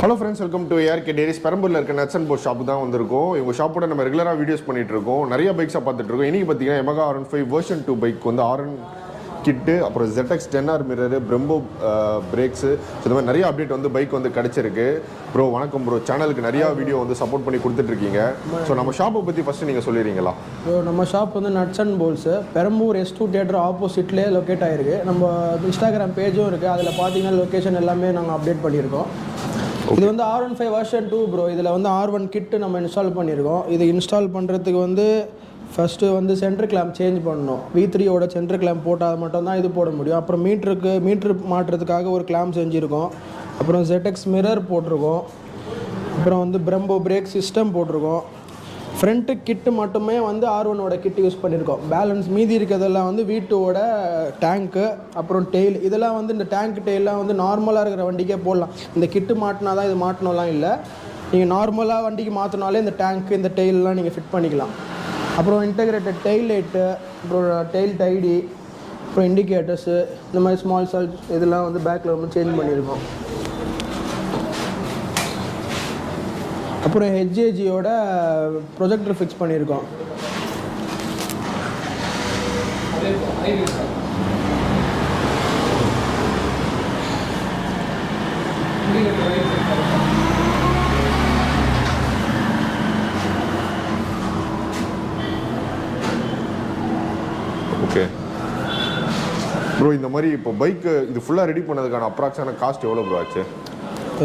Hello friends, welcome to ARK Diaries. பெரம்பூர்ல இருக்க nutsandbolts shop தான் வந்திருக்கோம். இவங்க ஷாப்போட நம்ம ரெகுலரா வீடியோஸ் பண்ணிட்டு இருக்கோம். நிறைய பைக்ஸா பார்த்துட்டு இருக்கோம். இன்னைக்கு பாத்தீங்கன்னா YAMAHA R15 version 2 பைக் வந்து R1M KIT அப்புறம் ZX 10R mirror, Brembo brakes இந்த மாதிரி நிறைய அப்டேட் வந்து பைக் வந்து கிடைச்சிருக்கு. ப்ரோ வணக்கம் ப்ரோ. சேனலுக்கு நிறைய வீடியோ வந்து சப்போர்ட் பண்ணி கொடுத்துட்டு இருக்கீங்க. ஸோ நம்ம ஷாப்பை பத்தி ஃபர்ஸ்ட் நீங்க சொல்லிடுறீங்களா? ஸோ நம்ம ஷாப் வந்து nutsandbolts பெரம்பூர் S2 தியேட்டர் ஆப்போசிட்லேயே லொக்கேட் ஆகிருக்கு. நம்ம இன்ஸ்டாகிராம் பேஜும் இருக்குது. அதில் பார்த்தீங்கன்னா லொக்கேஷன் எல்லாமே நாங்கள் அப்டேட் பண்ணியிருக்கோம். இது வந்து R15 version 2 ப்ரோ. இதில் வந்து R1M KIT நம்ம இன்ஸ்டால் பண்ணியிருக்கோம். இது இன்ஸ்டால் பண்ணுறதுக்கு வந்து ஃபஸ்ட்டு வந்து சென்டர் கிளாம்ப் சேஞ்ச் பண்ணணும். V3யோட சென்டர் கிளாம்ப் போட்டால் மட்டும்தான் இது போட முடியும். அப்புறம் மீட்ரு மாட்டுறதுக்காக ஒரு கிளாம்ப் செஞ்சுருக்கோம். அப்புறம் ZX மிரர் போட்டிருக்கோம். அப்புறம் வந்து Brembo பிரேக் சிஸ்டம் போட்டிருக்கோம். ஃப்ரண்ட்டு கிட்டு மட்டுமே வந்து R1ஓட கிட் யூஸ் பண்ணியிருக்கோம். பேலன்ஸ் மீதி இருக்கிறதெல்லாம் வந்து V2ஓட டேங்க்கு, அப்புறம் டெயில். இதெல்லாம் வந்து இந்த டேங்க் டெயிலாம் வந்து நார்மலாக இருக்கிற வண்டிக்கே போடலாம். இந்த கிட்டு மாட்டினா தான் இது மாட்டணும்லாம் இல்லை. நீங்கள் நார்மலாக வண்டிக்கு மாற்றினாலே இந்த டேங்க்கு இந்த டெயிலெலாம் நீங்கள் ஃபிட் பண்ணிக்கலாம். அப்புறம் இன்டகிரேட்டட் டெயில் லைட்டு, அப்புறம் டெயில் டைடி, அப்புறம் இண்டிகேட்டர்ஸு, இந்த மாதிரி ஸ்மால் சால்ஸ் இதெல்லாம் வந்து பேக்கில் வந்து சேஞ்ச் பண்ணியிருக்கோம். அப்புறம் ஹெச்ஏஜியோட ப்ரொஜெக்டர் ஃபிக்ஸ் பண்ணியிருக்கோம். ஓகே ப்ரோ, இந்த மாதிரி இப்போ பைக்கு இது ஃபுல்லாக ரெடி பண்ணதுக்கான அப்ராக்ஸான காஸ்ட் எவ்வளோ ப்ரோ ஆச்சு?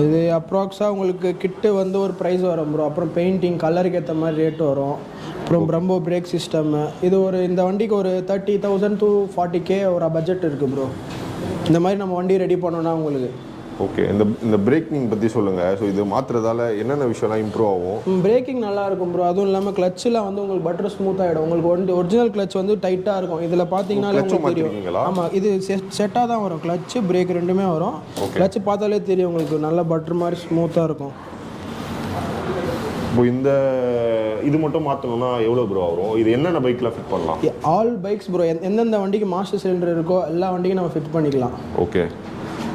இது அப்ராக்ஸாக உங்களுக்கு கிட்டு வந்து ஒரு ப்ரைஸ் வரும் ப்ரோ. அப்புறம் பெயிண்டிங் கலருக்கு ஏற்ற மாதிரி ரேட் வரும். அப்புறம் Brembo பிரேக் சிஸ்டம்மு இது ஒரு இந்த வண்டிக்கு ஒரு 30,000 to 40K ஒரு பட்ஜெட் இருக்குது ப்ரோ. இந்த மாதிரி நம்ம வண்டி ரெடி பண்ணோன்னா உங்களுக்கு. ஓகே, இந்த பிரேக்கிங் பற்றி சொல்லுங்கள். ஸோ இது மாற்றுறதால என்னென்ன விஷயம்லாம் இம்ப்ரூவ் ஆகும்? பிரேக்கிங் நல்லா இருக்கும் ப்ரோ. அதுவும் இல்லாமல் கிளச்சில் வந்து உங்களுக்கு பட்டர் ஸ்மூத் ஆகிடும். உங்களுக்கு ஒரிஜினல் கிளச் வந்து டைட்டாக இருக்கும். இதில் பார்த்தீங்கன்னாலே உங்களுக்கு தெரியும். ஆமாம், இது செட்டாக தான் வரும். கிளச்சு பிரேக் ரெண்டுமே வரும். கிளச்சு பார்த்தாலே தெரியும் உங்களுக்கு நல்ல பட்டர் மாதிரி ஸ்மூத்தாக இருக்கும். இப்போ இது மட்டும் மாற்றணும்னா எவ்வளோ ப்ரோ வரும்? இது என்னென்ன பைக்கில் ஃபிட் பண்ணலாம்? All bikes bro. எந்தெந்த வண்டிக்கு மாஸ்டர் சிலிண்டர் இருக்கோ எல்லா வண்டிக்கும் நம்ம ஃபிட் பண்ணிக்கலாம். ஓகே,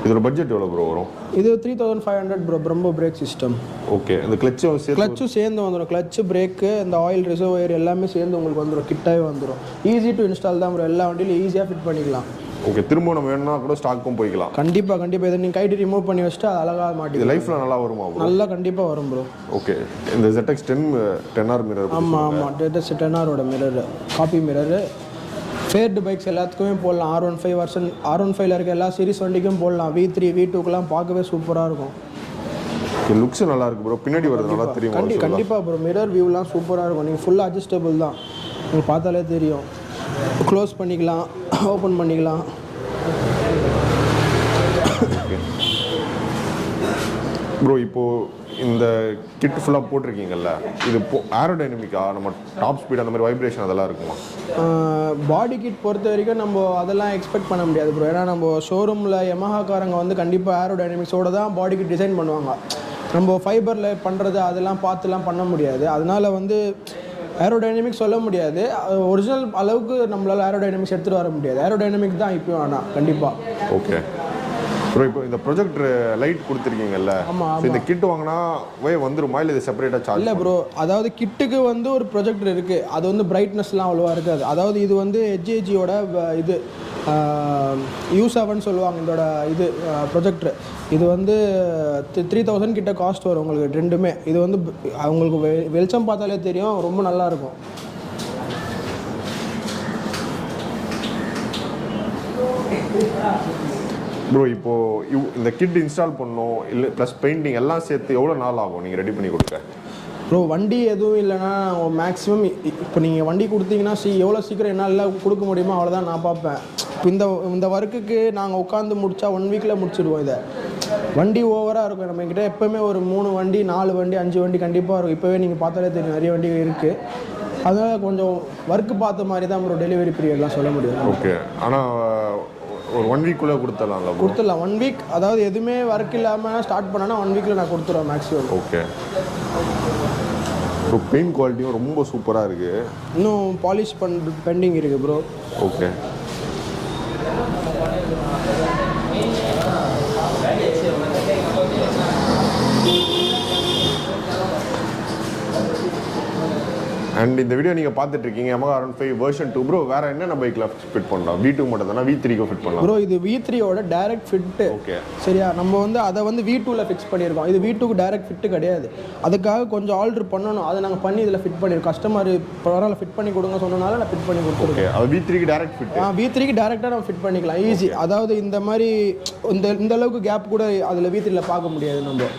இதோட பட்ஜெட் எவ்வளோ ப்ரோ வரும்? இது 3,500 bro. Brembo brake system. Okay, இந்த கிளச்சும் சேர்ந்து வந்துடும். கிளச்சு பிரேக்கு இந்த ஆயில் ரிசர்வாயர் எல்லாமே சேர்ந்து உங்களுக்கு வந்துடும். கிட்டாகவே வந்துடும். ஈஸி டு இன்ஸ்டால் தான் ப்ரோ. எல்லா வண்டியிலும் ஈஸியாக ஃபிட் பண்ணிக்கலாம். ஓகே, திரும்ப நம்ம வேணும்னா கூட ஸ்டாக்கும் போய்க்கலாம். கண்டிப்பாக இதை நீங்கள் கைட்டு ரிமூவ் பண்ணி வச்சுட்டு அது அழகாக மாட்டி. இது லைஃப்பில் நல்லா வருமா ப்ரோ? நல்லா கண்டிப்பாக வரும் ப்ரோ. ஓகே, இந்த ZX 10R மிரர். ஆமாம், ZX 10Rோட mirror, copy mirror. Faired bikes எல்லாத்துக்குமே போடலாம். R15 வருஷன் R15ல் இருக்க எல்லா சீரிஸ் வண்டிக்கும் போடலாம். V3 V2க்கெலாம் பார்க்கவே சூப்பராக இருக்கும். லுக்ஸ் நல்லா இருக்கு ப்ரோ. பின்னாடி வரது நல்லா தெரியும். கண்டிப்பாக ப்ரோ. மிரர் வியூலாம் சூப்பராக இருக்கும். நீங்கள் ஃபுல்லாக அட்ஜஸ்டபிள் தான். உங்களுக்கு பார்த்தாலே தெரியும். க்ளோஸ் பண்ணிக்கலாம், ஓப்பன் பண்ணிக்கலாம். ப்ரோ இப்போது இந்த கிட் ஃபுல்லாக போட்டிருக்கீங்கல்ல, இது ஏரோடைனமிக்காக நம்ம டாப் ஸ்பீட் அந்த மாதிரி வைப்ரேஷன் அதெல்லாம் இருக்குமா? பாடி கிட் பொறுத்த வரைக்கும் நம்ம அதெல்லாம் எக்ஸ்பெக்ட் பண்ண முடியாது ப்ரோ. ஏன்னா நம்ம ஷோரூமில் YAMAHAக்காரங்க வந்து கண்டிப்பாக ஏரோடைனமிக்ஸோடு தான் பாடி கிட் டிசைன் பண்ணுவாங்க. நம்ம ஃபைபரில் பண்ணுறது அதெல்லாம் பார்த்துலாம் பண்ண முடியாது. அதனால் வந்து ஏரோடைனமிக்ஸ் சொல்ல முடியாது. ஒரிஜினல் அளவுக்கு நம்மளால் ஏரோடைனமிக்ஸ் எடுத்துகிட்டு வர முடியாது. ஏரோடைனமிக்ஸ் தான் இப்போயும். ஆனால் கண்டிப்பாக ஓகே ப்ரோ. இப்போ இந்த ப்ரொஜெக்டர் லைட் கொடுத்துருக்கீங்கல்ல, இந்த கிட் வாங்கினா வந்துருமா இல்லை இது செப்பரேட்டாக சார்ஜ்? இல்லை ப்ரோ, அதாவது கிட்டுக்கு வந்து ஒரு ப்ரொஜெக்டர் இருக்குது. அது வந்து பிரைட்னஸ்லாம் அவ்வளோவா இருக்காது. அதாவது இது வந்து ஹெச்ஏஜியோட இது U7 சொல்லுவாங்க இதோட இது ப்ரொஜெக்டர். இது வந்து 3,000 கிட்ட காஸ்ட் வரும் உங்களுக்கு ரெண்டுமே. இது வந்து உங்களுக்கு வெளிச்சம் பார்த்தாலே தெரியும், ரொம்ப நல்லாயிருக்கும். ப்ரோ இப்போது இந்த கிட் இன்ஸ்டால் பண்ணணும் இல்லை ப்ளஸ் பெயிண்டிங் எல்லாம் சேர்த்து எவ்வளோ நாள் ஆகும் நீங்கள் ரெடி பண்ணி கொடுக்க? ப்ரோ வண்டி எதுவும் இல்லைன்னா மேக்ஸிமம் இப்போ நீங்கள் வண்டி கொடுத்தீங்கன்னா எவ்வளோ சீக்கிரம் என்னால் கொடுக்க முடியுமோ அவ்வளோதான் நான் பார்ப்பேன். இப்போ இந்த ஒர்க்குக்கு நாங்கள் உட்காந்து முடித்தா 1 வீக்கில் முடிச்சிடுவோம். இதை வண்டி ஓவராக இருக்கும் நம்மக்கிட்ட. எப்போவுமே ஒரு 3 வண்டி 4 வண்டி 5 வண்டி கண்டிப்பாக இருக்கும். இப்போவே நீங்கள் பார்த்தாலே தெரியும் நிறைய வண்டி இருக்குது. அதனால் கொஞ்சம் ஒர்க்கு பார்த்த மாதிரி தான் ப்ரோ டெலிவரி பீரியட்லாம் சொல்ல முடியும். ஓகே, ஆனால் ஒரு 1 வீக்குள்ளே கொடுத்துடலாம். 1 வீக். அதாவது எதுவுமே ஒர்க் இல்லாமல் ஸ்டார்ட் பண்ணனா 1 வீக்கில் நான் கொடுத்துருவேன் மேக்ஸிமம். ஓகே, ப்ரோ பெயிண்ட் குவாலிட்டியும் ரொம்ப சூப்பராக இருக்குது. இன்னும் பாலிஷ் பெண்டிங் இருக்குது ப்ரோ. ஓகே, அண்ட் இந்த வீடியோ நீங்கள் பார்த்துட்டு இருக்கீங்க YAMAHA R15 வெர்ஷன் 2 ப்ரோ. வேறு என்னென்ன பைக்கில் ஃபிட் பண்ணலாம்? V2 மட்டும் தானே, V3க்கு ஃபிட் பண்ணலாம்? ப்ரோ இது V3யோட டைரக்ட் ஃபிட்டு. ஓகே சரியா, நம்ம வந்து அதை வந்து V2ல ஃபிக்ஸ் பண்ணியிருக்கோம். இது V2க்கு டைரக்ட் ஃபிட்டு கிடையாது. அதுக்காக கொஞ்சம் ஆல்ட்ரு பண்ணணும். அதை நாங்கள் பண்ணி இதில் ஃபிட் பண்ணியிருக்கோம். கஸ்டமர் பரவாயில்ல ஃபிட் பண்ணி கொடுங்க சொன்னனால நான் ஃபிட் பண்ணி கொடுத்துருக்கேன். அது V3க்கு டைரக்ட் ஃபிட். V3க்கு டேரெக்டாக நம்ம ஃபிட் பண்ணிக்கலாம் ஈஸி. அதாவது இந்த மாதிரி இந்த அளவுக்கு கேப் கூட அதில் V3ல பார்க்க முடியாது நம்ம.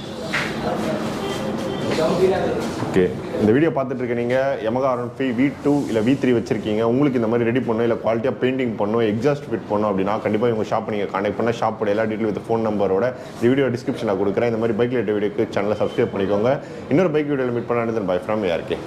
ஓகே, இந்த வீடியோ பார்த்துட்டு இருக்க நீங்கள் YAMAHA R15 V2 இல்லை V3 வச்சிருக்கீங்க, உங்களுக்கு இந்த மாதிரி ரெடி பண்ணணும், இல்லை குவாலிட்டியாக பெயிண்டிங் பண்ணணும், எக்ஸாஸ்ட் ஃபிட் பண்ணணும் அப்படின்னா கண்டிப்பாக உங்கள் ஷாப் நீங்கள் கான்டாக்ட் பண்ண ஷாப்போட எல்லா டீட்டெயில் வித் ஃபோன் நம்பரோட இந்த வீடியோ டிஸ்கிரிப்ஷனில் கொடுக்குறேன். இந்த மாதிரி பைக் ரிலேட்டட் வீடியோக்கு சேனலை சப்ஸ்கிரைப் பண்ணிக்கோங்க. இன்னொரு பைக் வீடியோவில் மீட் பண்ண பை ஃப்ரம் ARK.